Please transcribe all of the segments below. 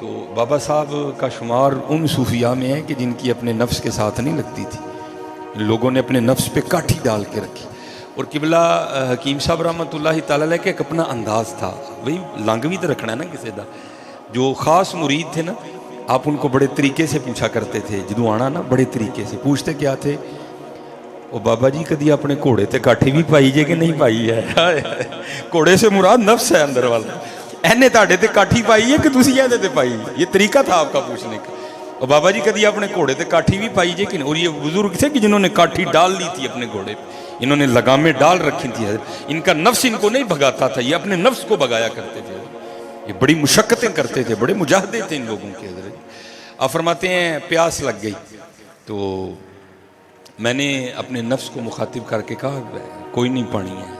تو بابا صاحب کا شمار ان صوفیاء میں ہے کہ جن کی اپنے نفس کے ساتھ نہیں لگتی تھی، لوگوں نے اپنے نفس پہ کاٹھی ڈال کے رکھی. اور قبلہ حکیم صاحب رحمۃ اللہ تعالی علیہ کا ایک اپنا انداز تھا، وہی لنگ بھی تو رکھنا ہے نا کسی دا. جو خاص مرید تھے نا، آپ ان کو بڑے طریقے سے پوچھا کرتے تھے، جدوں آنا نا بڑے طریقے سے پوچھتے کیا تھے، وہ بابا جی کدی اپنے گھوڑے تے کاٹھی بھی پائی جے کہ نہیں پائی ہے؟ گھوڑے سے مراد نفس ہے اندر والا. اینے تاڑے تے کاٹھی پائی ہے کہ تسی ایندے تے پائی؟ یہ طریقہ تھا آپ کا پوچھنے کا. اور بابا جی کدی اپنے گھوڑے تے کاٹھی بھی پائی جے کہ نہیں؟ اور یہ بزرگ تھے کہ جنہوں نے کاٹھی ڈال لی تھی اپنے گھوڑے پہ، انہوں نے لگامیں ڈال رکھی تھی. ان کا نفس ان کو نہیں بھگاتا تھا، یہ اپنے نفس کو بھگایا کرتے تھے. یہ بڑی مشقتیں کرتے تھے، بڑے مجاہدے تھے ان لوگوں کے. آپ فرماتے ہیں پیاس لگ گئی تو میں نے اپنے نفس کو مخاطب کر کے کہا کوئی نہیں پانی ہے،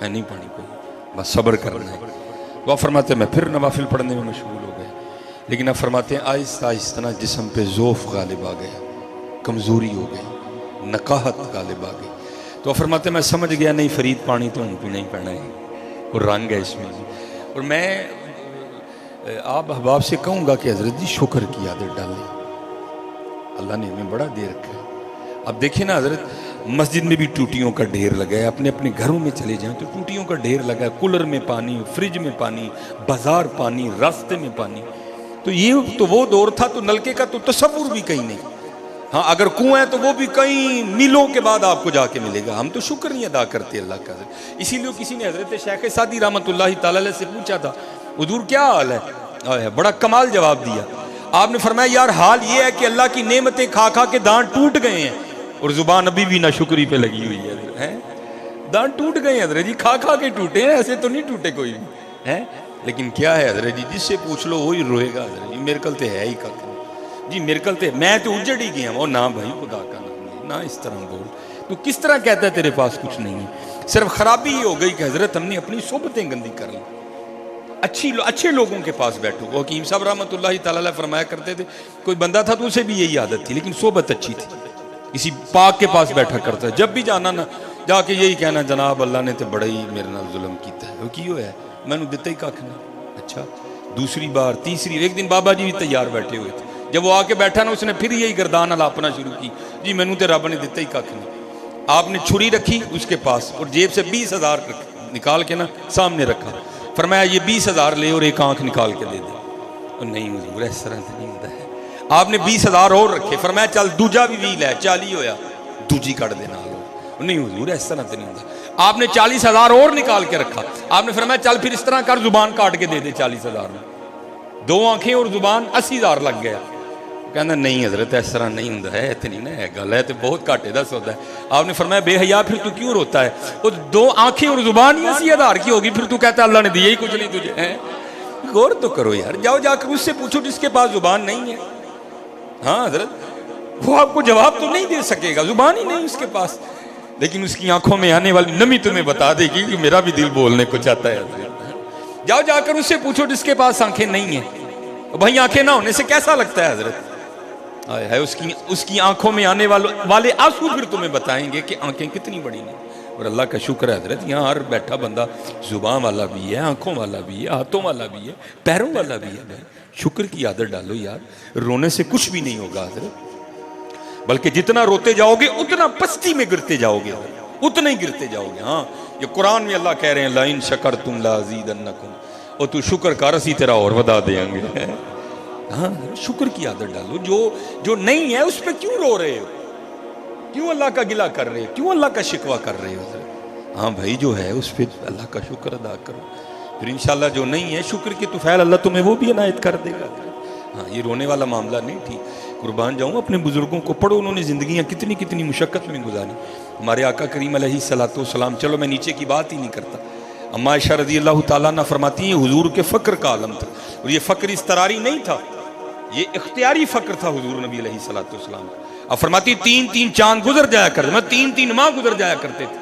میں نہیں پانی کوئی، بس صبر کرنا ہے. وہ آپ فرماتے ہیں میں پھر نوافل پڑھنے میں مشغول ہو گئے. لیکن آپ فرماتے ہیں آہستہ آہستہ نا جسم پہ ضعف غالب آ گیا، کمزوری ہو گئی، نقاہت غالب آ گئی. تو آپ فرماتے ہیں میں سمجھ گیا نہیں فرید پانی تو ان پینا ہی پینا ہے، اور رنگ ہے اس میں. اور میں آپ احباب سے کہوں گا کہ حضرت جی شکر کی عادت ڈالیں، اللہ نے ہمیں بڑا دے رکھا ہے. اب دیکھیں نا حضرت مسجد میں بھی ٹوٹیوں کا ڈھیر لگا ہے، اپنے اپنے گھروں میں چلے جائیں تو ٹوٹیوں کا ڈھیر لگا ہے، کولر میں پانی، فریج میں پانی، بازار پانی، راستے میں پانی. تو یہ تو وہ دور تھا تو نلکے کا تو تصور بھی کہیں نہیں. ہاں اگر کنواں ہے تو وہ بھی کئی میلوں کے بعد آپ کو جا کے ملے گا. ہم تو شکر نہیں ادا کرتے اللہ کا. اسی لیے کسی نے حضرت شیخ سعدی رحمۃ اللہ تعالی علیہ سے پوچھا تھا حضور کیا حال ہے؟ بڑا کمال جواب دیا. آپ نے فرمایا یار حال یہ ہے کہ اللہ کی نعمتیں کھا کھا کے دانت ٹوٹ گئے ہیں اور زبان ابھی بھی ناشکری پہ لگی ہوئی ہے. دانت ٹوٹ گئے ہیں حضرت جی، کھا کھا کے ٹوٹے ہیں، ایسے تو نہیں ٹوٹے کوئی بھی ہیں. لیکن کیا ہے حضرت جی، جس سے پوچھ لو وہی روئے گا. حضرت جی میرے کل تے ہے ہی کک جی، میرے کل تے میں تو اجڑ ہی گیا. وہ نہ بھائی خدا کا نام نہ اس طرح بول، تو کس طرح کہتا ہے تیرے پاس کچھ نہیں ہے؟ صرف خرابی ہی ہو گئی کہ حضرت ہم نے اپنی صحبتیں گندی کر لی. اچھے لوگوں کے پاس بیٹھو. وہ حکیم صاحب رحمۃ اللہ تعالی علیہ فرمایا کرتے تھے کوئی بندہ تھا تو اسے بھی یہی عادت تھی لیکن صحبت اچھی تھی. کسی پاک کے پاس بیٹھا کرتا ہے، جب بھی جانا نا جا کے یہی کہنا جناب اللہ نے تو بڑا ہی میرے نال ظلم کیتا ہے. وہ کیوں ہے؟ میں نے دیتا ہی کھ نہیں. اچھا دوسری بار تیسری، ایک دن بابا جی بھی تیار بیٹھے ہوئے تھے. جب وہ آ کے بیٹھا نا اس نے پھر یہی گردان الاپنا شروع کی، جی میں نے تو رب نے دیتا ہی کھ نہیں. آپ نے چھری رکھی اس کے پاس اور جیب سے 20,000 نکال کے نا سامنے رکھا. فرمایا یہ 20,000 لے اور ایک آنکھ نکال کے دے دے. نہیں حضور اس طرح سے نہیں ہوتا ہے. آپ نے 20,000 اور رکھے. فرمایا چل دوجا بھی 20 لے، 40 ہویا، دوجی کٹ دینا. نہیں حضور اس طرح سے نہیں ہوتا. آپ نے 40,000 اور نکال کے رکھا. آپ نے فرمایا چل پھر اس طرح کر زبان کاٹ کے دے دے 40,000 میں. 2 آنکھیں اور زبان 80,000 لگ گیا. کہنا نہیں حضرت اس طرح نہیں ہوتا ہے، اتنی نہ ہے گل ہے تو بہت گھاٹے دا سودا ہے. آپ نے فرمایا بے حیا پھر تو کیوں روتا ہے؟ وہ 2 آنکھیں اور زبان ہی 80,000 کی ہوگی، پھر تو کہتا ہے اللہ نے دیا ہی کچھ نہیں تجھے. غور تو کرو یار، جاؤ جا کر اس سے پوچھو جس کے پاس زبان نہیں ہے. ہاں حضرت وہ آپ کو جواب تو نہیں دے سکے گا، زبان ہی نہیں اس کے پاس، لیکن اس کی آنکھوں میں آنے والی نمی تمہیں بتا دے گی کہ میرا بھی دل بولنے کو چاہتا ہے. جاؤ جا کر اس سے پوچھو جس کے پاس آنکھیں نہیں ہیں. بھائی آنکھیں نہ ہونے سے کیسا لگتا ہے حضرت؟ ہے اس کی آنکھوں میں آنے والے آنسو پھر تمہیں بتائیں گے کہ آنکھیں کتنی بڑی ہیں. اور اللہ کا شکر ہے حضرت یہاں ہر بیٹھا بندہ زبان والا بھی ہے، آنکھوں والا بھی ہے، ہاتھوں والا بھی ہے، پیروں والا بھی ہے. شکر کی عادت ڈالو یار. رونے سے کچھ بھی نہیں ہوگا حضرت، بلکہ جتنا روتے جاؤ گے اتنا پستی میں گرتے جاؤ گے، اتنا ہی گرتے جاؤ گے. ہاں یہ قرآن میں اللہ کہہ رہے ہیں لَإِن شَكَرْتُمْ لَأَزِيدَنَّكُمْ، اور تو شکر کر اسی تیرا اور بتا دیں گے. ہاں شکر کی عادت ڈالو. جو نہیں ہے اس پہ کیوں رو رہے ہو؟ کیوں اللہ کا گلہ کر رہے ہو؟ کیوں اللہ کا شکوہ کر رہے ہو؟ ہاں بھائی جو ہے اس پہ اللہ کا شکر ادا کرو، پھر انشاءاللہ جو نہیں ہے شکر کے طفیل اللہ تمہیں وہ بھی عنایت کر دے گا. ہاں یہ رونے والا معاملہ نہیں. ٹھیک قربان جاؤں اپنے بزرگوں کو پڑھو، انہوں نے زندگیاں کتنی مشقت میں گزاری. ہمارے آقا کریم علیہ الصلوۃ والسلام، چلو میں نیچے کی بات ہی نہیں کرتا، اما عائشہ رضی اللہ تعالیٰ عنہ فرماتی ہیں حضور کے فقر کا عالم تھا. اور یہ فقر اضطراری نہیں تھا، یہ اختیاری فقر تھا حضور نبی علیہ الصلوۃ والسلام. اب فرماتی 3 چاند گزر جایا کرتے، میں 3 ماہ گزر جایا کرتے تھے.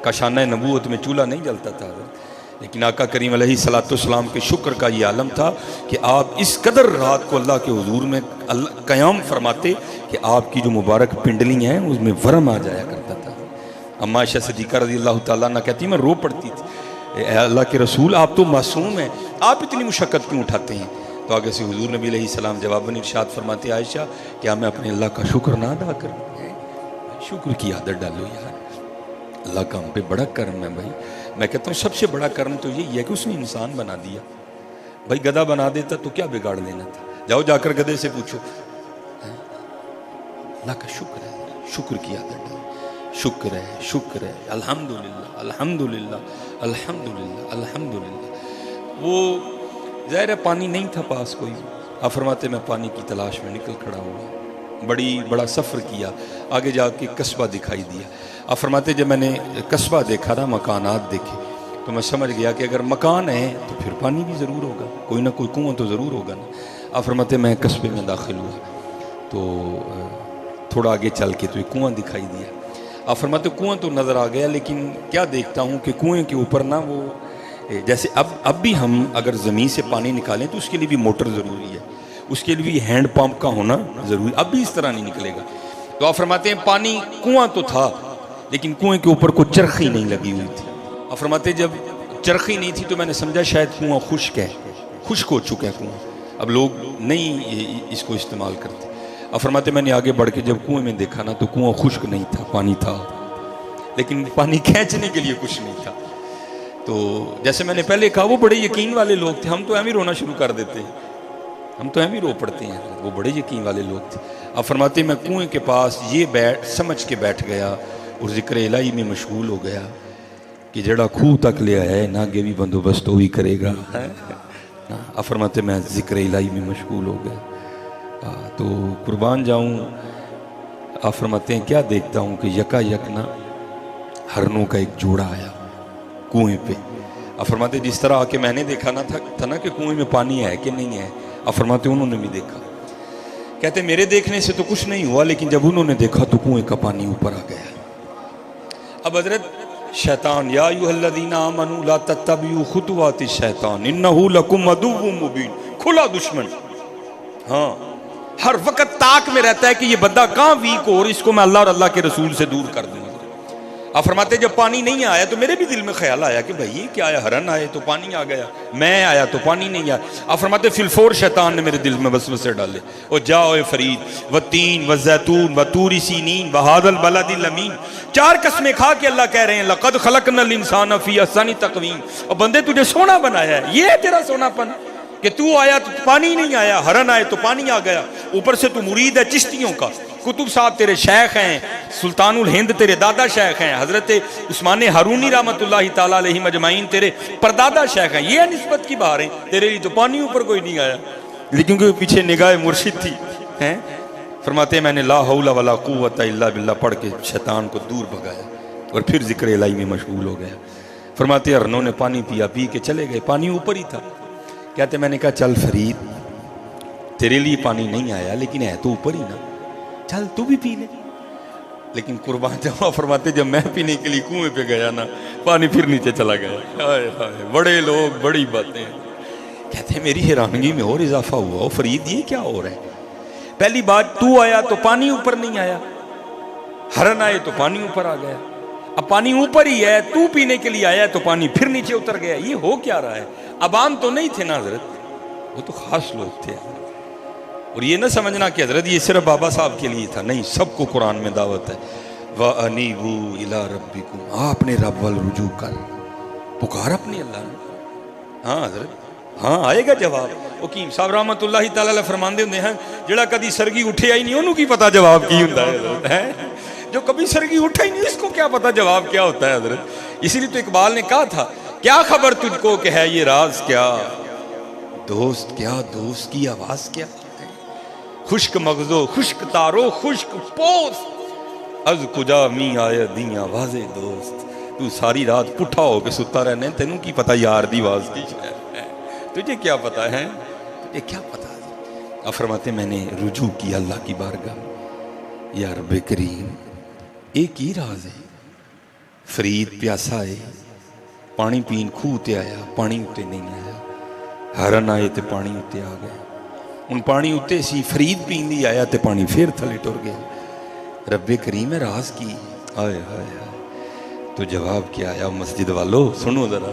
کاشانہ نبوت میں چولہا نہیں جلتا تھا، لیکن آقا کریم علیہ الصلوۃ والسلام کے شکر کا یہ عالم تھا کہ آپ اس قدر رات کو اللہ کے حضور میں قیام فرماتے کہ آپ کی جو مبارک پنڈلی ہیں اس میں ورم آ جایا کرتا تھا. اما عائشہ صدیقہ رضی اللہ تعالیٰ عنہ کہتی میں رو پڑتی تھی، اے اللہ کے رسول آپ تو معصوم ہیں، آپ اتنی مشقت کیوں اٹھاتے ہیں؟ تو آگے سے حضور نبی علیہ السلام جواباً ارشاد فرماتے عائشہ کیا میں اپنے اللہ کا شکر نہ ادا کروں؟ شکر کی عادت ڈالو یار، اللہ کا ہم پہ بڑا کرم ہے بھائی۔ میں کہتا ہوں سب سے بڑا کرم تو یہی ہے کہ اس نے انسان بنا دیا۔ بھائی گدھا بنا دیتا تو کیا بگاڑ لینا تھا؟ جاؤ جا کر گدھے سے پوچھو۔ اللہ کا شکر ہے، شکر کی عادت ڈالو، شکر ہے، شکر ہے، الحمدللہ الحمدللہ الحمدللہ الحمدللہ۔ وہ ظاہر ہے پانی نہیں تھا پاس کوئی، آپ فرماتے میں پانی کی تلاش میں نکل کھڑا ہوا، بڑا سفر کیا، آگے جا کے قصبہ دکھائی دیا۔ آپ فرماتے جب میں نے قصبہ دیکھا نا، مکانات دیکھے، تو میں سمجھ گیا کہ اگر مکان ہے تو پھر پانی بھی ضرور ہوگا، کوئی نہ کوئی کنواں تو ضرور ہوگا نا۔ آپ فرماتے میں قصبے میں داخل ہوا تو تھوڑا آگے چل کے تو ایک کنواں دکھائی دیا۔ آپ فرماتے کنواں تو نظر آ گیا، لیکن کیا دیکھتا ہوں کہ کنویں کے اوپر نا وہ جیسے اب بھی ہم اگر زمین سے پانی نکالیں تو اس کے لیے بھی موٹر ضروری ہے، اس کے لیے بھی ہینڈ پمپ کا ہونا ضروری، اب بھی اس طرح نہیں نکلے گا۔ تو آپ فرماتے ہیں پانی کنواں تو تھا لیکن کنویں کے اوپر کوئی چرخی نہیں لگی ہوئی تھی۔ آپ فرماتے جب چرخی نہیں تھی تو میں نے سمجھا شاید کنواں خشک ہے، خشک ہو چکا ہے کنواں، اب لوگ نہیں اس کو استعمال کرتے۔ آپ فرماتے میں نے آگے بڑھ کے جب کنویں میں دیکھا نا تو کنواں خشک نہیں تھا، پانی تھا، لیکن پانی کھینچنے کے لیے کچھ نہیں تھا۔ تو جیسے میں نے پہلے کہا وہ بڑے یقین والے لوگ تھے، ہم تو ایم ہی رونا شروع کر دیتے ہیں، ہم تو ایم ہی رو پڑتے ہیں، وہ بڑے یقین والے لوگ تھے۔ آپ فرماتے میں کنویں کے پاس یہ سمجھ کے بیٹھ گیا اور ذکر الہی میں مشغول ہو گیا کہ جڑا کھو تک لے آیا ہے نہ آگے بھی بندوبست وہی کرے گا۔ آپ فرماتے میں ذکر الہی میں مشغول ہو گیا تو قربان جاؤں۔ آپ فرماتے ہیں کیا دیکھتا ہوں کہ یکا یک نا ہرنوں کا ایک جوڑا آیا کنویں پہ۔ آپ فرماتے جس طرح آ کے میں نے دیکھا تھا نا کہ کنویں میں پانی ہے کہ نہیں ہے، آپ فرماتے انہوں نے بھی دیکھا۔ کہتے میرے دیکھنے سے تو کچھ نہیں ہوا، لیکن جب انہوں نے دیکھا تو کنویں کا پانی اوپر آ گیا۔ اب حضرت شیطان یا ایھا الذین آمنوا لا تتبعوا خطوات الشیطان انہ لکم عدو مبین، کھلا دشمن، ہاں ہر وقت طاق میں رہتا ہے کہ یہ بندہ کہاں ویک ہو اور اس کو میں اللہ اور اللہ کے رسول سے دور کر دوں۔ آپ فرماتے جب پانی نہیں آیا تو میرے بھی دل میں خیال آیا کہ بھائی کیا آیا، ہرن آئے تو پانی آ گیا، میں آیا تو پانی نہیں آیا۔ آپ فرماتے فی الفور شیطان نے میرے دل میں وسوسے ڈالے، او جاؤ اے فرید والتین والزیتون وطور سینین وہذا البلد الامین، چار قسمیں کھا کے اللہ کہہ رہے ہیں لقد خلقنا الانسان فی احسن تقویم، اور بندے تجھے سونا بنایا ہے، یہ ہے تیرا سونا پن کہ تو آیا تو پانی نہیں آیا، ہرن آئے تو پانی آ گیا، اوپر سے تو مرید ہے چشتیوں کا، کتب صاحب تیرے شیخ ہیں، سلطان الہند تیرے دادا شیخ ہیں، حضرت عثمان ہارونی رحمۃ اللہ تعالیٰ علیہ مجمعین تیرے پردادا شیخ ہیں، یہ نسبت کی بہاریں، تیرے لیے تو پانی اوپر کوئی نہیں آیا، لیکن کہ پیچھے نگاہ مرشد تھی۔ فرماتے ہیں میں نے لا حول ولا قوت الا باللہ پڑھ کے شیطان کو دور بھگایا اور پھر ذکر الہی میں مشغول ہو گیا۔ فرماتے ہیں ہرنوں نے پانی پیا، پی کے چلے گئے، پانی اوپر ہی تھا۔ کہتے میں نے کہا چل فرید تیرے لیے پانی نہیں آیا لیکن ہے تو اوپر ہی نا، چل تو بھی پی لے۔ لیکن قربان جاؤ فرماتے جب میں پینے کے لیے کنویں پہ گیا نا پانی پھر نیچے چلا گیا۔ ہائے ہائے بڑے لوگ بڑی باتیں۔ کہتے ہیں میری حیرانگی میں اور اضافہ ہوا، او فرید یہ کیا ہو رہا ہے؟ پہلی بات تو آیا تو پانی اوپر نہیں آیا، ہرن آئے تو پانی اوپر آ گیا، اب پانی اوپر ہی ہے، تو پینے کے لیے آیا تو پانی پھر نیچے اتر گیا، یہ ہو کیا رہا ہے؟ عوام تو نہیں تھے نا حضرت، وہ تو خاص لوگ تھے۔ اور یہ نہ سمجھنا کہ حضرت یہ صرف بابا صاحب کے لیے تھا، نہیں، سب کو قرآن میں دعوت ہے وَأَنِيبُوا إِلَىٰ رَبِّكُمْ، اپنے رب وال رجوع کر، پکار اپنے اللہ نے۔ ہاں حضرت ہاں آئے گا جواب۔ حکیم صاحب رحمۃ اللہ تعالیٰ علیہ فرماندے ہوندے ہیں جڑا کدی سرگی اٹھے آئی نہیں انہوں کی پتا جواب کی ہوتا ہے حضرت، جو کبھی سرگی اٹھا ہی نہیں اس کو کیا پتا جواب کیا ہوتا ہے حضرت۔ اسی لیے تو اقبال نے کہا تھا کیا خبر تجھ کو کہ ہے یہ راز کیا، دوست کیا دوست کی آواز کیا، خشک مغزو خشک تارو خشک پوست از کجا می آیا دی آواز دوست، تو ساری رات پٹھا ہو کے ستا رہنے، تینوں کی پتا یار دی آواز کی ہے، تجھے کیا پتا ہے، تجھے کیا پتا ہے۔ آپ فرماتے میں نے رجوع کیا اللہ کی بارگاہ، یا رب کریم ایک ہی راز ہے، فرید پیاسا ہے، پانی پین کھو تے آیا، پانی اتے نہیں آیا، ہرن آئے تے پانی اتے آ گیا، ان پانی اتے سی فرید پین دی آیا تے پانی پھر تھلے ٹر گیا۔ رب کریم راز کی، آئے ہائے ہائے، تو جواب کیا آیا مسجد والو سنو ذرا،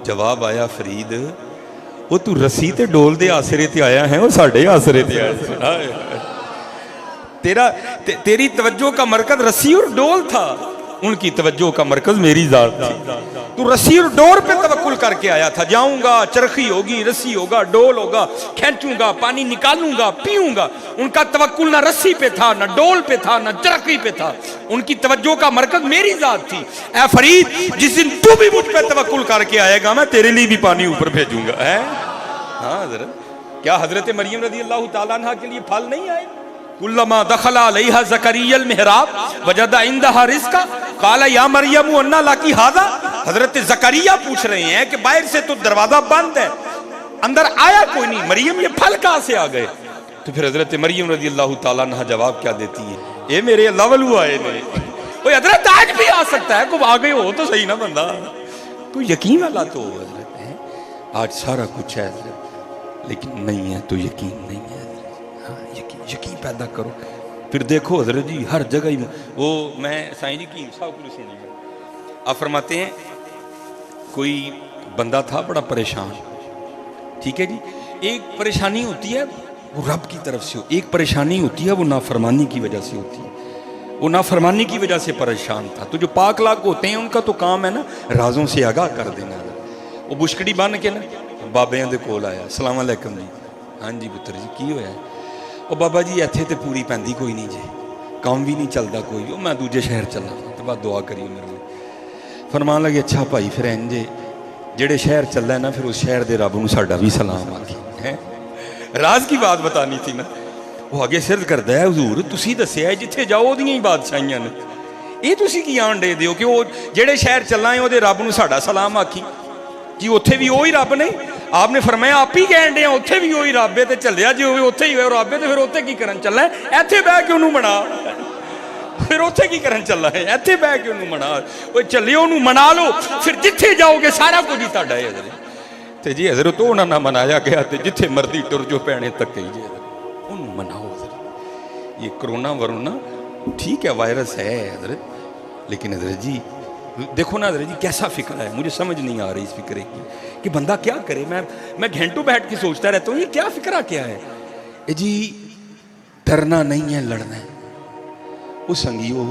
جواب آیا فرید وہ تو رسی تے ڈول دے آسرے تے آیا ہے، وہ ساڑھے آسرے تے آیا تیری توجہ کا مرکز رسی اور ڈول تھا، ان کی توجہ کا مرکز میری ذات تھی. تو رسی اور ڈور پہ توکل کر کے آیا تھا. جاؤں گا، چرخی ہوگی، رسی ہوگا، ڈول ہوگا، کھینچوں گا، پانی نکالوں گا، پیوں گا. ان کا توکل نہ رسی پہ تھا، نہ ڈول پہ تھا، نہ چرخی پہ تھا. ان کی توجہ کا مرکز میری ذات تھی. اے فرید، جس دن تو بھی مجھ پہ توکل کر کے آئے گا، میں تیرے لیے بھی پانی اوپر بھیجوں گا. ہاں حضرت، کیا حضرت مریم رضی اللہ تعالیٰ عنہ کے لیے پھل نہیں آئے؟ کلما دخل علیہا زکریا المحراب وجد عندہا رزقا قال یا مریم انا لکی ھذا. حضرت زکریا پوچھ رہے ہیں کہ باہر سے تو دروازہ بند ہے، اندر آیا کوئی نہیں، مریم یہ پھل کہاں سے آ گئے؟ تو پھر حضرت مریم رضی اللہ تعالیٰ عنہ جواب کیا دیتی ہے؟ اے میرے اللہ ولو آئے نے. کوئی حضرت آج بھی آ سکتا ہے، کوئی آ گئے ہو تو صحیح نا بندہ، کوئی یقین والا تو ہو حضرت ہے. آج سارا کچھ ہے حضرت، لیکن نہیں ہے تو یقین نہیں ہے. یقین پیدا کرو، پھر دیکھو حضرت جی ہر جگہ ہی. وہ میں سائیں جی کی صاحب کو سنی ہے، آپ فرماتے ہیں کوئی بندہ تھا بڑا پریشان، ٹھیک ہے جی. ایک پریشانی ہوتی ہے وہ رب کی طرف سے، ایک پریشانی ہوتی ہے وہ نافرمانی کی وجہ سے ہوتی ہے. وہ نافرمانی کی وجہ سے پریشان تھا. تو جو پاک لاک ہوتے ہیں ان کا تو کام ہے نا رازوں سے آگاہ کر دینا. وہ بشکڑی بن کے نا بابیاں دے کول آیا، السلام علیکم جی. ہاں جی پتر جی کی ہویا ہے؟ او بابا جی ایتھے تے پوری پیندی کوئی نہیں جی، کام بھی نہیں چلتا کوئی، او میں دوجے شہر چلا تو بعد دعا کریو میرے لیے. فرمان لگے اچھا بھائی پھر انجے جڑے شہر چل ہے نا پھر اس شہر دے رب نو ساڈا بھی سلام آکھی ہے. راز کی بات بتانی تھی نا. وہ آگے سرد کردا ہے حضور تسی دسیا ہے جتھے جاؤ دیاں ہی بادشاہیاں نے، اے تسی کی آن دے دیو کہ وہ جڑے شہر چلنا ہے او دے رب نو ساڈا سلام آکھی جی اتھے بھی وہی رب نہیں. آپ نے فرمایا آپ ہی کہن دے اتھے بھی وہی رب ہے تے چلیا جی ہوئے اتھے ہی ہوئے رب ہے تے پھر اتھے کی کرن چلنا ہے؟ ایتھے بہ کے انہوں منا، پھر اتھے کی کرن چلنا ہے؟ ایتھے بہ کے انہوں منا. وہ چلے انہوں منا لو، پھر جتھے جاؤ گے سارا کچھ ہی تہاڈا ہے حضرت. تے جی حضرت انہاں نہ منایا گیا تے جتھے مرضی ٹر جو پینے تک ہی جی حضرت انہوں مناؤ. حضرت یہ کرونا ورونا ٹھیک ہے وائرس ہے حضرت، لیکن حضرت جی دیکھو نا حضرت جی کیسا فکر ہے، مجھے سمجھ نہیں آ رہی اس فکرے کی کہ بندہ کیا کرے. میں گھنٹوں بیٹھ کے سوچتا رہتا ہوں یہ کیا فکرہ کیا ہے. اے جی ڈرنا نہیں ہے لڑنا ہے. وہ سنگیو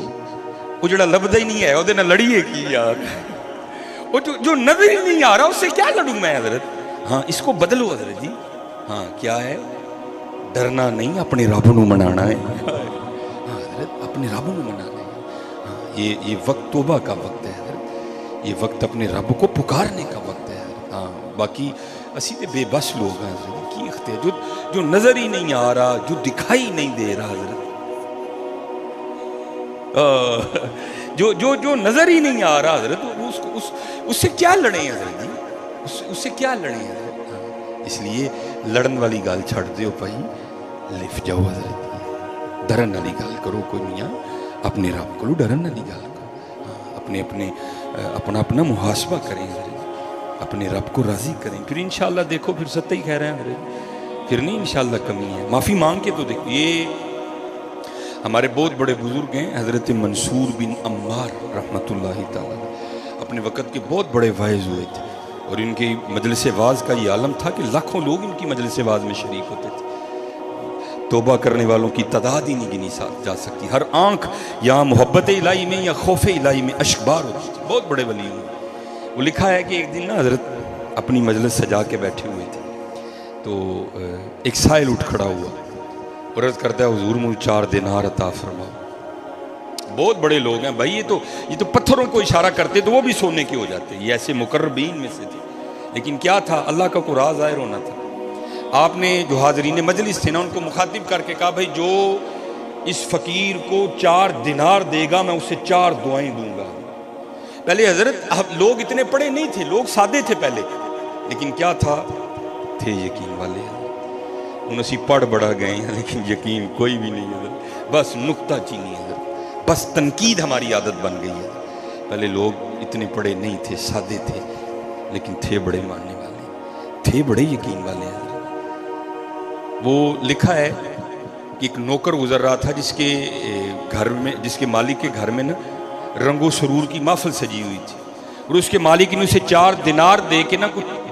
وہ جڑا لبدا ہی نہیں ہے وہ لڑیے کی یار، وہ جو نظر ہی نہیں آ رہا اس سے کیا لڑوں میں حضرت. ہاں اس کو بدلو حضرت جی. ہاں کیا ہے؟ ڈرنا نہیں، اپنے رب نو منانا ہے. ہاں حضرت اپنے رب نو منانا ہے. ہاں یہ وقت توبہ کا وقت ہے حضرت، یہ وقت اپنے رب کو پکارنے کا وقت ہے. ہاں باقی اسی تے بے بس لوگ ہیں حضرت، کی اختیار جو نظر ہی نہیں آ رہا، جو دکھائی نہیں دے رہا حضرت، جو نظر ہی نہیں آ رہا حضرت، اس سے کیا لڑیں حضرت جی، اس سے کیا لڑیں حضرت. اس لیے لڑن والی گال چھڑ دیو بھائی، لف جاؤ حضرت. ڈرن والی گال کرو کوئی میاں، اپنے رب کو ڈرن والی گال کرو. اپنا محاسبہ کریں حضرت، اپنے رب کو راضی کریں، پھر انشاءاللہ دیکھو پھر ستہ ہی کہہ رہے ہیں حضرت، پھر نہیں انشاءاللہ کمی ہے. معافی مانگ کے تو دیکھو. یہ ہمارے بہت بڑے بزرگ ہیں حضرت منصور بن عمار رحمۃ اللہ تعالیٰ، اپنے وقت کے بہت بڑے واعظ ہوئے تھے، اور ان کی مجلس واعظ کا یہ عالم تھا کہ لاکھوں لوگ ان کی مجلس واعظ میں شریک ہوتے تھے. توبہ کرنے والوں کی تعداد ہی نہیں گنی جا سکتی. ہر آنکھ یا محبت الہی میں یا خوف الہی میں اشکبار ہوتی تھی. بہت بڑے ولی ہوئے. وہ لکھا ہے کہ ایک دن نا حضرت اپنی مجلس سجا کے بیٹھے ہوئے تھے، تو ایک سائل اٹھ کھڑا ہوا اور عرض کرتا ہے حضور مجھے 4 دینار عطا فرماؤ. بہت بڑے لوگ ہیں بھائی، یہ تو پتھروں کو اشارہ کرتے تو وہ بھی سونے کے ہو جاتے. یہ ایسے مقربین میں سے تھے، لیکن کیا تھا اللہ کا کوئی راز ظاہر ہونا تھا. آپ نے جو حاضرین مجلس تھے نا ان کو مخاطب کر کے کہا بھائی جو اس فقیر کو 4 دینار دے گا میں اسے 4 دعائیں دوں گا. پہلے حضرت لوگ اتنے پڑھے نہیں تھے، لوگ سادے تھے پہلے، لیکن کیا تھا، تھے یقین والے. ان اسی پڑھ بڑا گئے ہیں لیکن یقین کوئی بھی نہیں ہے. بس نکتہ چینی ہے، بس تنقید ہماری عادت بن گئی ہے. پہلے لوگ اتنے پڑھے نہیں تھے، سادے تھے، لیکن تھے بڑے ماننے والے، تھے بڑے یقین والے ہیں. وہ لکھا ہے کہ ایک نوکر گزر رہا تھا جس کے گھر میں، جس کے مالک کے گھر میں نا رنگ و سرور کی محفل سجی ہوئی تھی، اور اس کے مالک نے اسے 4 دینار دے کے نا کچھ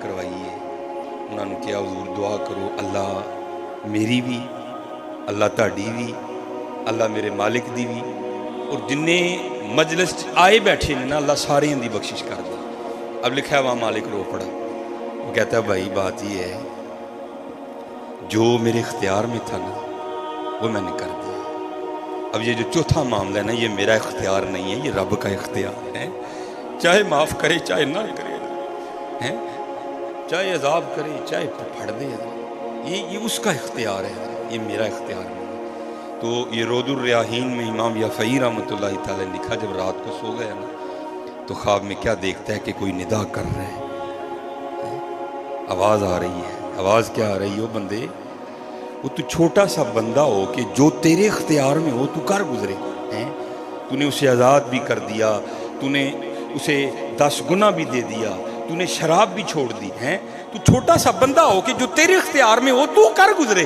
کروائی ہے. انہوں نے کہا حضور دعا کرو اللہ میری بھی, اللہ تہاڈی بھی, اللہ میرے مالک دی بھی, اور جن مجلس آئے بیٹھے نے نا اللہ سارے دی بخشش کر دے. اب لکھا ہے وہاں مالک رو پڑا. وہ کہتا ہے بھائی بات یہ ہے جو میرے اختیار میں تھا نا وہ میں نے کر دیا. اب یہ جو چوتھا معاملہ ہے نا یہ میرا اختیار نہیں ہے, یہ رب کا اختیار ہے. چاہے معاف کرے چاہے نہ کرے, چاہے عذاب کرے چاہے پھڑ دے, یہ اس کا اختیار ہے, یہ میرا اختیار نہیں. تو یہ رود الریاحین میں امام یافعی رحمۃ اللہ تعالی نے لکھا جب رات کو سو گیا نا تو خواب میں کیا دیکھتا ہے کہ کوئی ندا کر رہا ہے, آواز آ رہی ہے. آواز کیا آ رہی ہو بندے, وہ تو چھوٹا سا بندہ ہو کہ جو تیرے اختیار میں ہو تو کر گزرے. تو نے اسے آزاد بھی کر دیا, تو نے اسے 10 گنا بھی دے دیا, تو نے شراب بھی چھوڑ دی. تو چھوٹا سا بندہ ہو کہ جو تیرے اختیار میں ہو تو کر گزرے,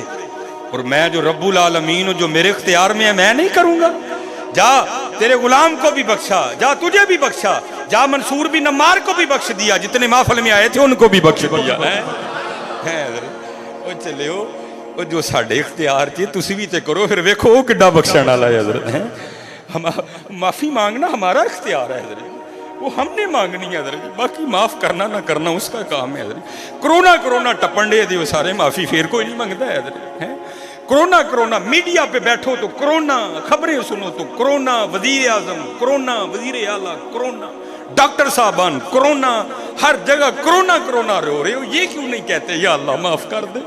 اور میں جو رب العالمین ہوں جو میرے اختیار میں ہے میں نہیں کروں گا. جا تیرے غلام کو بھی بخشا, جا تجھے بھی بخشا, جا منصور بھی نمار کو بھی بخش دیا, جتنے محفل میں آئے تھے ان کو بھی بخش دیا. وہ چلے ہو وہ جو ساڈے اختیار چ تسی بھی تے کرو, پھر ویکھو وہ کڈا بخشن والا ہے حضرت. معافی مانگنا ہمارا اختیار ہے حضرت, وہ ہم نے مانگنی ہے حضرت, باقی معاف کرنا نہ کرنا اس کا کام ہے حضرت. کرونا ٹپن دے دیو سارے معافی, پھر کوئی نہیں منگتا ہے حضرت. کرونا میڈیا پہ بیٹھو تو کرونا, خبریں سنو تو کرونا, وزیر اعظم کرونا, وزیر اعلیٰ کرونا, ڈاکٹر صاحبان کرونا, ہر جگہ کرونا رو رہے ہو. یہ کیوں نہیں کہتے یا اللہ معاف کر دے؟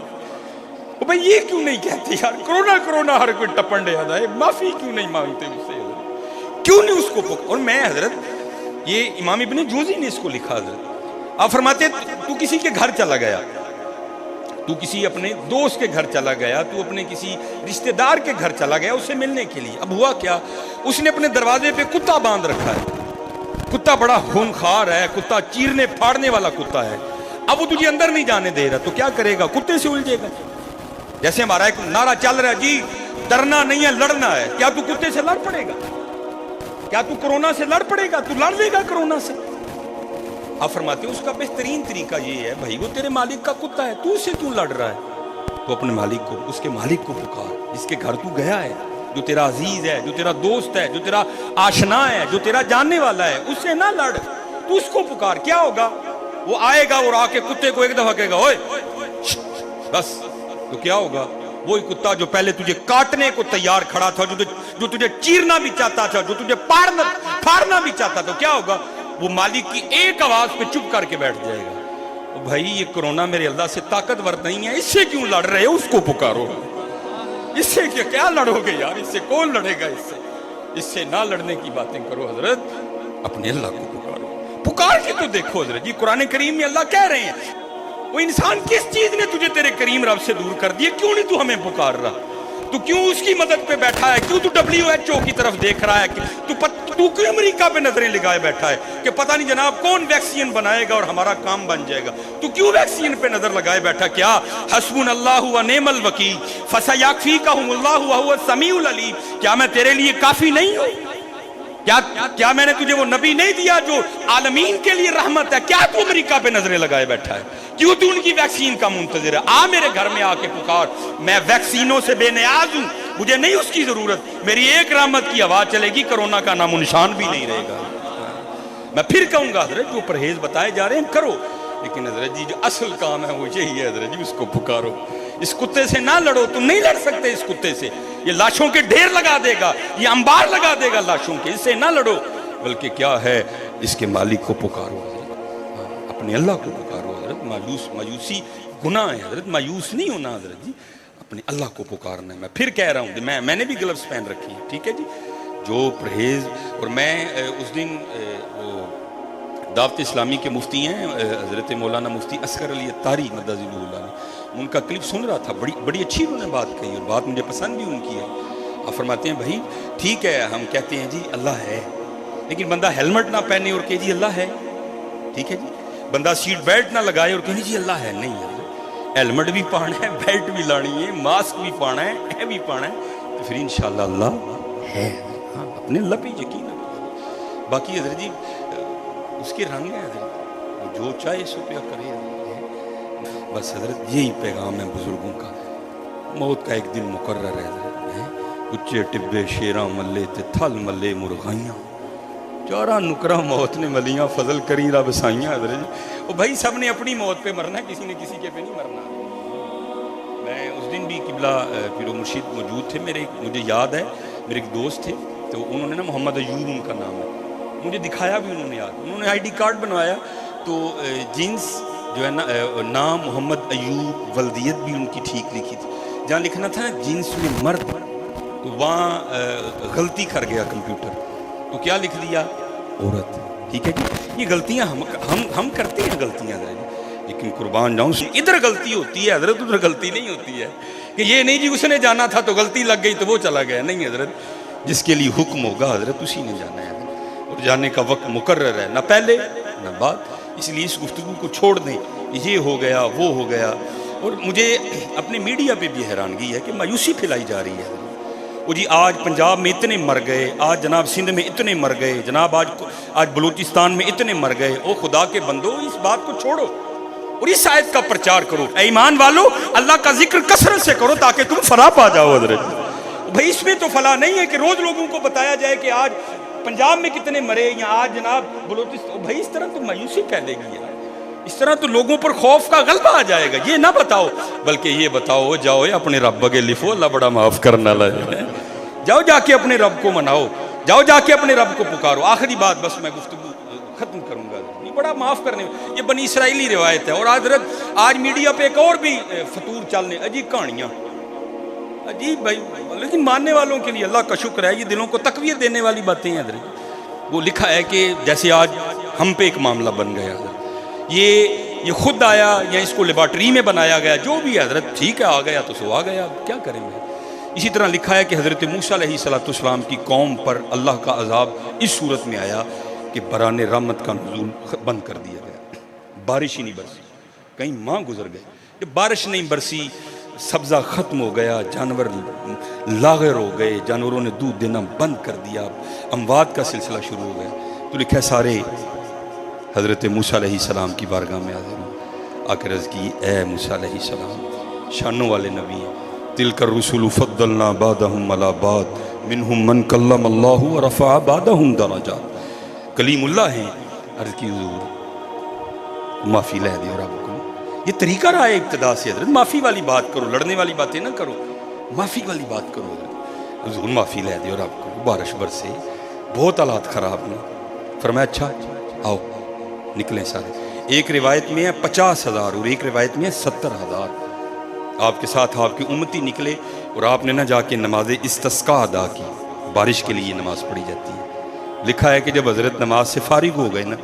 بھائی یہ کیوں نہیں کہتے یار کرونا ہر کوئی ٹپن دے آتا ہے, معافی کیوں نہیں مانگتے اس سے حضرت, کیوں نہیں اس کو اور میں حضرت یہ امام ابن جوزی نے اس کو لکھا حضرت. آپ فرماتے تو کسی کے گھر چلا گیا, تو کسی اپنے دوست کے گھر چلا گیا, تو اپنے کسی رشتہ دار کے گھر چلا گیا اسے ملنے کے لیے. اب ہوا کیا, اس نے اپنے دروازے پہ کتا باندھ رکھا ہے. کتا بڑا خونخوار ہے, کتا چیرنے پھاڑنے والا کتا ہے. اب وہ تجھے اندر نہیں جانے دے رہا, تو کیا کرے گا, کتے سے الجھے گا. جیسے ہمارا ایک نعرہ چل رہا ہے جی ڈرنا نہیں ہے لڑنا ہے, کیا تو کتے سے لڑ پڑے گا؟ کیا تو کرونا سے لڑ پڑے گا؟ تو لڑ لے گا کرونا سے. آپ فرماتے ہیں اس کا بہترین طریقہ یہ ہے بھائی وہ تیرے مالک کا کتا ہے, تو اس سے کیوں لڑ رہا ہے؟ تو اپنے مالک کو, اس کے مالک کو پکار, جس کے گھر تو گیا ہے, جو تیرا عزیز ہے, جو تیرا دوست ہے, جو تیرا آشنا ہے, جو تیرا جاننے والا ہے, اس سے نہ لڑ, تو اس کو پکار. کیا ہوگا, وہ آئے گا اور آ کے کتے کو ایک دفعہ کہے گا اوئے بس, تو کیا ہوگا, وہی کتا جو پہلے تجھے کاٹنے کو تیار کھڑا تھا, جو تجھے چیرنا بھی چاہتا تھا, جو تجھے پھاڑنا بھی چاہتا تھا, کیا ہوگا, وہ مالک کی ایک آواز پہ چپ کر کے بیٹھ جائے گا. بھائی یہ کرونا میرے اللہ سے طاقتور نہیں ہے, اس سے کیوں لڑ رہے ہو, اس کو پکارو. اس سے کیا لڑو گے یار, اس سے کون لڑے گا, اس سے نہ لڑنے کی باتیں کرو حضرت, اپنے اللہ کو پکارو. پکار کے تو دیکھو حضرت جی, قرآن کریم میں اللہ کہہ رہے ہیں وہ انسان کس چیز نے تجھے تیرے کریم رب سے دور کر دیا, کیوں نہیں تو ہمیں پکار رہا, تو کیوں اس کی مدد پہ بیٹھا ہے, کیوں تو WHO کی طرف دیکھ رہا ہے, تو کیوں امریکہ پہ نظریں لگائے بیٹھا ہے کہ پتہ نہیں جناب کون ویکسین بنائے گا اور ہمارا کام بن جائے گا, تو کیوں ویکسین پہ نظر لگائے بیٹھا؟ کیا حسبنا اللہ و نعم الوکیل فسیکفیکہم اللہ وہو السمیع العلیم, کیا میں تیرے لیے کافی نہیں ہوں؟ کیا میں نے تجھے وہ نبی نہیں دیا جو عالمین کے لیے رحمت ہے؟ کیا تو امریکہ پہ نظریں لگائے بیٹھا ہے, کیوں تو ان کی ویکسین کا منتظر ہے؟ آ میرے گھر میں آ کے پکار, میں ویکسینوں سے بے نیاز ہوں, مجھے نہیں اس کی ضرورت, میری ایک رحمت کی آواز چلے گی, کرونا کا نام و نشان بھی نہیں رہے گا. میں پھر کہوں گا حضرت جو پرہیز بتائے جا رہے ہیں کرو, لیکن حضرت جی جو اصل کام ہے وہ یہی ہے حضرت جی, اس کو پکارو. اس کتے سے نہ لڑو, تم نہیں لڑ سکتے اس کتے سے, یہ لاشوں کے ڈھیر لگا دے گا, یہ انبار لگا دے گا لاشوں کے, اس سے نہ لڑو, بلکہ کیا ہے اس کے مالک کو پکارو حضرت, اپنے اللہ کو پکارو حضرت. مایوسی گناہ ہے حضرت, مایوس نہیں ہونا حضرت جی, اپنے اللہ کو پکارنا ہے. میں پھر کہہ رہا ہوں, میں نے بھی گلوز پہن رکھی ہے, ٹھیک ہے جی, جو پرہیز. اور میں اس دن وہ دعوت اسلامی کے مفتی ہیں حضرت مولانا مفتی اصغر علی اتاری مدد اللہ, ان کا کلپ سن رہا تھا, بڑی اچھی انہوں نے بات کہی اور بات مجھے پسند بھی ان کی ہے. آپ فرماتے ہیں بھائی ٹھیک ہے ہم کہتے ہیں جی اللہ ہے, لیکن بندہ ہیلمٹ نہ پہنے اور کہے جی اللہ ہے, ٹھیک ہے جی, بندہ سیٹ بیلٹ نہ لگائے اور کہے جی اللہ ہے, نہیں ہے, ہیلمٹ بھی پانا ہے, بیلٹ بھی لانی ہے, ماسک بھی پانا ہے بھی پانا ہے, تو پھر انشاءاللہ اللہ ہے. ہاں اپنے اللہ پہ یقین ہے. باقی حضرت جی اس کے رنگ ہیں حضرت, جو چاہے سو پیا کرے. بس حضرت یہی پیغام ہے بزرگوں کا. موت کا ایک دن مقرر ہے حضرت. اچے ٹبے شیراں ملے تے تھل ملے مرغائیاں, چارہ نکرہ موت نے ملیاں, فضل کری رب سائیاں. حضرت وہ بھائی سب نے اپنی موت پہ مرنا ہے, کسی نے کسی کے پہ نہیں مرنا. میں اس دن بھی قبلہ پیر و مرشد موجود تھے میرے, مجھے یاد ہے میرے ایک دوست تھے, تو انہوں نے نا محمد ایوب ان کا نام ہے, مجھے دکھایا بھی انہوں نے یاد, انہوں نے آئی ڈی کارڈ بنوایا تو جنس جو ہے نا نام محمد ایوب, ولدیت بھی ان کی ٹھیک لکھی تھی. جہاں لکھنا تھا جنس میں مرد تو وہاں غلطی کر گیا کمپیوٹر, تو کیا لکھ دیا عورت. ٹھیک ہے جی, یہ غلطیاں ہم کرتے ہیں غلطیاں حضرت, لیکن قربان جاؤں ادھر غلطی ہوتی ہے حضرت, ادھر غلطی نہیں ہوتی ہے. کہ یہ نہیں جی اس نے جانا تھا تو غلطی لگ گئی تو وہ چلا گیا, نہیں حضرت. جس کے لیے حکم ہوگا حضرت اسی نے جانا ہے, اور جانے کا وقت مقرر ہے, نہ پہلے نہ بعد. اس لیے اس گفتگو کو چھوڑ دیں, یہ ہو گیا وہ ہو گیا. اور مجھے اپنے میڈیا پہ بھی حیرانگی ہے کہ مایوسی پھیلائی جا رہی ہے. وہ جی آج پنجاب میں اتنے مر گئے, آج جناب سندھ میں اتنے مر گئے, جناب آج بلوچستان میں اتنے مر گئے. او خدا کے بندو, اس بات کو چھوڑو اور اس آیت کا پرچار کرو. اے ایمان والو, اللہ کا ذکر کثرت سے کرو تاکہ تم فلاح پا جاؤ. حضرت بھائی اس میں تو فلاح نہیں ہے کہ روز لوگوں کو بتایا جائے کہ آج پنجاب میں کتنے مرے, یا آج جناب بلوچستان. بھائی اس طرح تو مایوسی پھیلے گی یار, اس طرح تو لوگوں پر خوف کا غلبہ آ جائے گا. یہ نہ بتاؤ, بلکہ یہ بتاؤ جاؤ اپنے رب بگے لفو, اللہ بڑا معاف کرنا لائے. جاؤ جا کے اپنے رب کو مناؤ, جاؤ جا کے اپنے رب کو پکارو. آخری بات بس میں گفتگو ختم کروں گا, یہ بڑا معاف کرنے, یہ بنی اسرائیلی روایت ہے. اور حضرت آج میڈیا پہ ایک اور بھی فطور چلنے, عجیب کہانیاں, عجیب بھائی, لیکن ماننے والوں کے لیے اللہ کا شکر ہے, یہ دلوں کو تقویت دینے والی باتیں ہیں. حضرت وہ لکھا ہے کہ جیسے آج ہم پہ ایک معاملہ بن گیا, یہ خود آیا یا اس کو لیبارٹری میں بنایا گیا, جو بھی حضرت ٹھیک ہے, آ گیا تو سو آ گیا, کیا کریں گے. اسی طرح لکھا ہے کہ حضرت موسیٰ علیہ السلام کی قوم پر اللہ کا عذاب اس صورت میں آیا کہ بران رحمت کا نزول بند کر دیا گیا, بارش ہی نہیں برسی. کئی ماہ گزر گئے کہ بارش نہیں برسی, سبزہ ختم ہو گیا, جانور لاغر ہو گئے, جانوروں نے دودھ دینا بند کر دیا, اموات کا سلسلہ شروع ہو گیا. تو لکھا ہے سارے حضرت موسیٰ علیہ السلام کی بارگاہ میں حاضر ہوں, آ کے عرض کی اے موسیٰ علیہ السلام, شانوں والے نبی ہیں, تلک الرسل فضلنا بعضهم علی بعض منہم من کلم اللہ ورفع بعضهم درجات. کلیم اللہ ہیں. عرض کی حضور معافی لے دے رب کو. یہ طریقہ رہا ہے ابتدا سے حضرت, معافی والی بات کرو, لڑنے والی باتیں نہ کرو, معافی والی بات کرو. حضور معافی لے دے رب کو, بارش برسے, بہت حالات خراب ہیں. فرمایا اچھا آؤ نکلیں سارے. ایک روایت میں ہے 50,000 اور ایک روایت میں ہے 70,000. آپ کے ساتھ آپ کی امتی نکلے اور آپ نے نہ جا کے نماز استسقاء ادا کی, بارش کے لیے نماز پڑھی جاتی ہے. لکھا ہے کہ جب حضرت نماز سے فارغ ہو گئے نا,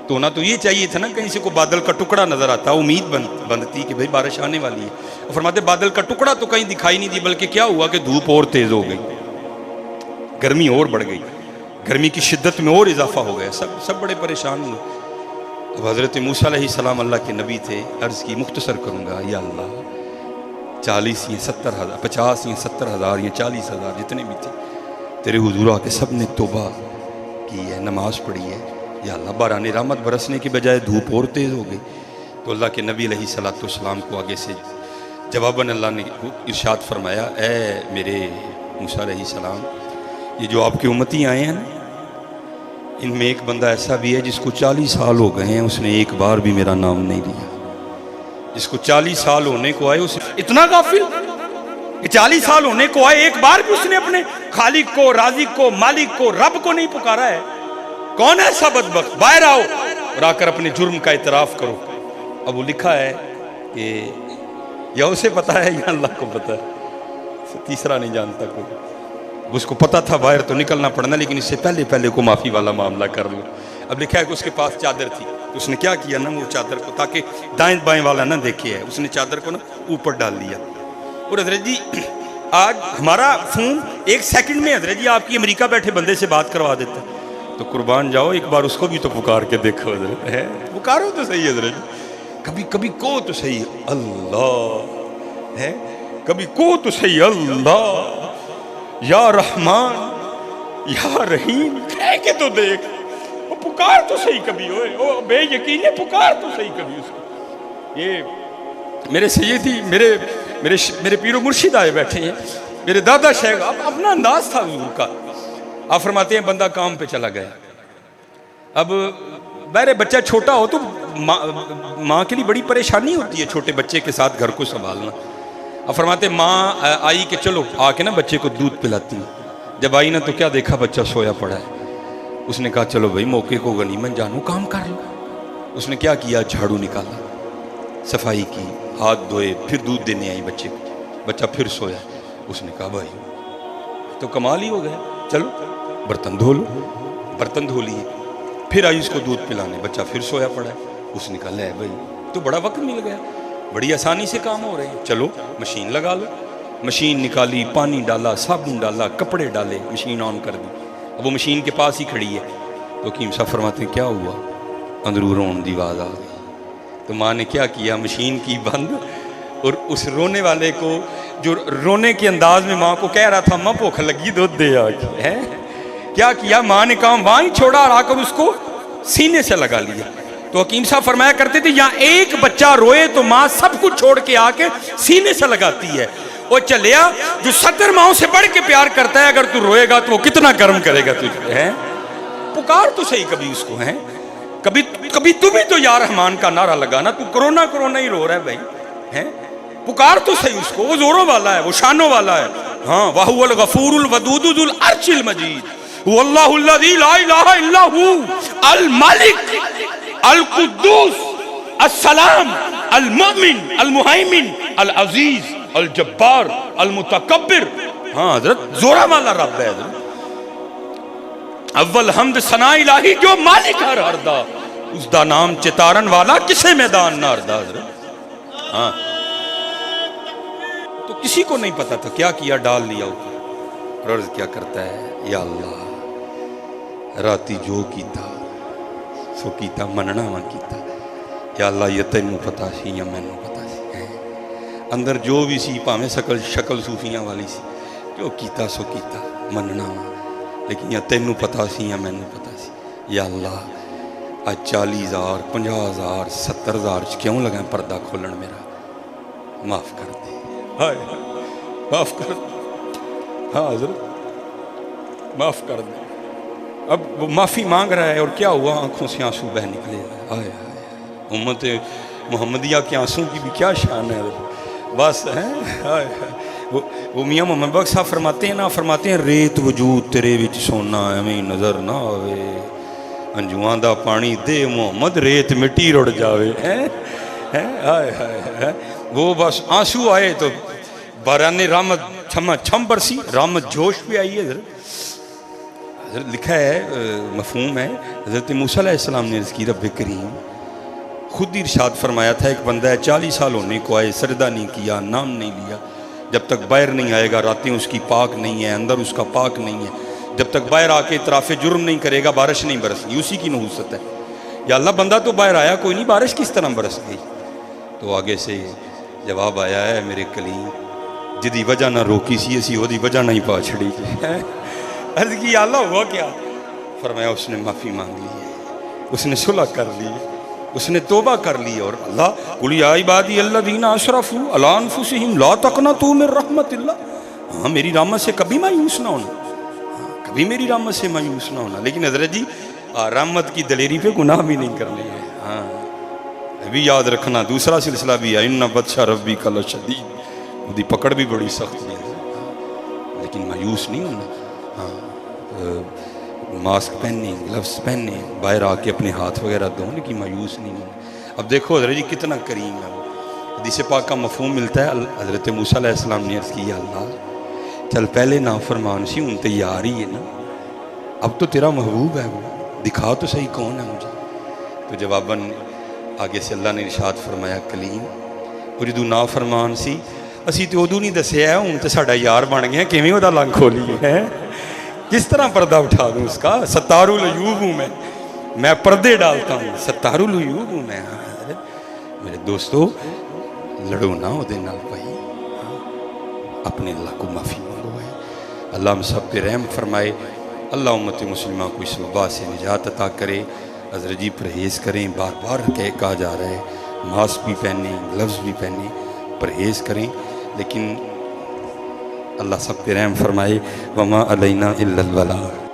تو نہ تو یہ چاہیے تھا نا کہیں سے کوئی بادل کا ٹکڑا نظر آتا, امید بندتی کہ بھئی بارش آنے والی ہے. اور فرماتے بادل کا ٹکڑا تو کہیں دکھائی نہیں دی, بلکہ کیا ہوا کہ دھوپ اور تیز ہو گئی, گرمی اور بڑھ گئی, گرمی کی شدت میں اور اضافہ ہو گیا, سب بڑے پریشان ہوئے. اب حضرت موسیٰ علیہ السلام اللہ کے نبی تھے. عرض کی مختصر کروں گا, یا اللہ 40 یا 70,000, 50 یا 70,000 یا 40,000 جتنے بھی تھے تیرے حضور آ کے سب نے توبہ کی ہے, نماز پڑھی ہے. یا اللہ باران رحمت برسنے کی بجائے دھوپ اور تیز ہو گئی. تو اللہ کے نبی علیہ السلام کو آگے سے جواباً اللہ نے ارشاد فرمایا, اے میرے موسیٰ علیہ السلام, یہ جو آپ کی امتی آئے ہیں نا, ان میں ایک بندہ ایسا بھی ہے جس کو 40 سال ہو گئے ہیں, اس نے ایک بار بھی میرا نام نہیں لیا. جس کو 40 سال ہونے کو آئے, اس اتنا غافل کہ 40 سال ہونے کو آئے, ایک بار بھی اس نے اپنے خالق کو, رازق کو, مالک کو, رب کو نہیں پکارا ہے. کون ہے ایسا بدبخت؟ باہر آؤ اور آ کر اپنے جرم کا اعتراف کرو. اب وہ لکھا ہے کہ یا اسے پتا ہے یا اللہ کو پتا ہے, تیسرا نہیں جانتا کوئی. اس کو پتا تھا باہر تو نکلنا پڑنا, لیکن اس سے پہلے کو معافی والا معاملہ کر لو. اب لکھا ہے کہ اس کے پاس چادر تھی, تو اس نے کیا کیا نا, وہ چادر کو تاکہ دائیں بائیں والا نہ دیکھے ہے, اس نے چادر کو نا اوپر ڈال لیا. اور حضرت جی آج ہمارا فون ایک سیکنڈ میں حضرت جی آپ کی امریکہ بیٹھے بندے سے بات کروا دیتا ہے. تو قربان جاؤ, ایک بار اس کو بھی تو پکار کے دیکھو حضرت, ہے پکارو تو صحیح حضرت, کبھی کو تو صحیح اللہ ہے, کبھی کو تو صحیح اللہ, یا رحمان یا رحیم کہہ کے تو دیکھ. پکار تو صحیح کبھی ہوئے، او بے یقین ہے، پکار تو صحیح کبھی اس کو۔ یہ میرے سیدی میرے پیر و مرشد آئے بیٹھے ہیں، میرے دادا شیخ، اپنا انداز تھا حضور کا۔ آپ فرماتے ہیں بندہ کام پہ چلا گیا، اب بہرے بچہ چھوٹا ہو تو ماں کے لیے بڑی پریشانی ہوتی ہے چھوٹے بچے کے ساتھ گھر کو سنبھالنا۔ اب فرماتے ہیں ماں آئی کہ چلو آ کے نا بچے کو دودھ پلاتی ہے، جب آئی نا تو کیا دیکھا بچہ سویا پڑا ہے۔ اس نے کہا چلو بھائی موقع کو غنیمت جانو، کام کر لو۔ اس نے کیا کیا، جھاڑو نکالا، صفائی کی، ہاتھ دھوئے، پھر دودھ دینے آئی بچے کو، بچہ پھر سویا۔ اس نے کہا بھائی تو کمال ہی ہو گیا، چلو برتن دھو لو۔ برتن دھو لیے، پھر آئی اس کو دودھ پلانے، بچہ پھر سویا پڑا ہے۔ اس نے کہا لے بھائی تو بڑا وقت مل گیا، بڑی آسانی سے کام ہو رہے ہیں، چلو مشین لگا لو۔ مشین نکالی، پانی ڈالا، صابن ڈالا، کپڑے ڈالے، مشین آن کر دی۔ اب وہ مشین کے پاس ہی کھڑی ہے تو حکیم صاحب فرماتے ہیں کیا ہوا، اندروں رون دی آواز آ گئی۔ تو ماں نے کیا کیا، مشین کی بند، اور اس رونے والے کو جو رونے کے انداز میں ماں کو کہہ رہا تھا ماں بھوک لگی دودھ دے آ کے، کیا کیا ماں نے کام وہاں ہی چھوڑا اور آ کر اس کو سینے سے لگا لیا۔ تو حکیم صاحب فرمایا کرتے تھے یہاں ایک بچہ روئے تو ماں سب کچھ چھوڑ کے آ کے سینے سے لگاتی ہے۔ وہ چلیا جو 70 ماؤں سے بڑھ کے پیار کرتا ہے، اگر تو روئے گا تو وہ کتنا گرم کرے گا تجھے، ہے پکار تو صحیح کبھی اس کو، ہے کبھی تم ہی تو یا رحمان کا نعرہ لگانا، تو کرونا ہی رو رہا ہے بھائی، ہے پکار تو صحیح اس کو، وہ زوروں والا ہے، وہ شانوں والا ہے۔ ہاں وَهُوَ الْغَفُورُ الْوَدُودُ ذُو الْعَرْشِ الْمَجِيدُ واللہ الذی لا الہ الا ہو الملک القدوس السلام المؤمن المہیمن العزیز الجبار المتکبر۔ ہاں حضرت زورا والا رب ہے حضرت، اول حمد ثنا الہی جو مالک ہر دا، اس دا نام چتارن والا کسے میدان نہ ہردا حضرت۔ ہاں تو کسی کو نہیں پتا تھا، کیا کیا، ڈال لیا اوپر، اور عرض کیا کرتا ہے یا اللہ راتی جو کیتا سو کیتا، مننا وا کیتا، یا اللہ یہ تینوں پتا سی یا مینوں پتا سی، اندر جو بھی سی پاویں شکل صوفیاں والی سی، جو کیتا سو کیتا، مننا وا، لیکن یا تینوں پتا سی یا مینوں پتا سی۔ یا اللہ آج 40,000 50,000 70,000 کیوں لگا پردہ کھولن، میرا معاف کر دے، ہائے معاف کر دے، ہاں حضرت معاف کر دے۔ اب وہ معافی مانگ رہا ہے اور کیا ہوا، آنکھوں سے آنسو بہ نکلے، ہائے ہائے امت محمدیہ کے آنسوں کی بھی کیا شان ہے بس، ہے وہ میاں محمد بخش صاحب فرماتے ہیں نا، فرماتے ہیں ریت وجود تیرے وچ سونا ایویں نظر نہ آوے، انجواں دا پانی دے محمد ریت مٹی رڑ جاوے، ہائے ہائے وہ بس آنسو آئے تو باران رحمت چھم برسی، رحمت جوش بھی آئی ہے حضرت۔ لکھا ہے مفہوم ہے، حضرت موسیٰ علیہ السلام نے عرض کی رب کریم خود ہی ارشاد فرمایا تھا ایک بندہ ہے 40 سال ہونے کو آئے، سجدہ نہیں کیا، نام نہیں لیا، جب تک باہر نہیں آئے گا راتیں اس کی پاک نہیں ہے، اندر اس کا پاک نہیں ہے، جب تک باہر آ کے اطراف جرم نہیں کرے گا بارش نہیں برسنی، اسی کی نحوست ہے۔ یا اللہ بندہ تو باہر آیا کوئی نہیں، بارش کس طرح برس گئی؟ تو آگے سے جواب آیا ہے میرے کلیم جدی وجہ نہ روکی سی اسی وہ دی وجہ نہیں پا چھڑی، عرض کی یا اللہ ہوا کیا؟ فرمایا اس نے معافی مانگ لی ہے، اس نے صلح کر لی ہے، اس نے توبہ کر لی، اور اللہ قل یا عبادی الذین اسرفوا علی انفسہم لا تقنطوا من رحمت اللہ، ہاں میری رحمت سے کبھی مایوس نہ ہونا، کبھی میری رحمت سے مایوس نہ ہونا۔ لیکن حضرت جی رحمت کی دلیری پہ گناہ بھی نہیں کرنے ہیں، ہاں ابھی یاد رکھنا دوسرا سلسلہ بھی ہے، ان بطش ربک لشدید، وہ دی پکڑ بھی بڑی سخت ہے، لیکن مایوس نہیں ہونا۔ ہاں ماسک پہننے، گلوز پہننے، باہر آ کے اپنے ہاتھ وغیرہ دھونے کی مایوس نہیں ہونا۔ اب دیکھو حضرت جی کتنا کریم ہے وہ، حدیث پاک کا مفہوم ملتا ہے، حضرت موسیٰ علیہ السلام نے عرض کی یا اللہ چل پہلے نافرمان سی ہوں تو یار ہی ہے نا، اب تو تیرا محبوب ہے، وہ دکھا تو صحیح کون ہے مجھے۔ تو جواباً آگے سے اللہ نے ارشاد فرمایا کلیم وہ جدو نافرمان سی اسی تو ادو نہیں دسیا ہوں تو ساڈا یار بن گیا، کیویں وہ لنگ کھولی ہے، کس طرح پردہ اٹھا دوں اس کا، ستار العیوب ہوں میں پردے ڈالتا ہوں، ستار العیوب ہوں میں۔ میرے دوستو لڑو نہ ہو دے نال بھائی، اپنے اللہ کو معافی مانگو ہے، اللہ ہم سب پہ رحم فرمائے۔ اللہ امت مسلمہ کو اس وبا سے نجات عطا کرے۔ حضرت جی پرہیز کریں، بار بار کہا جا رہا ہے، ماسک بھی پہنیں، گلوز بھی پہنیں، پرہیز کریں، لیکن اللہ سب پہ رحم فرمائے۔ وما علینا الا البلاغ۔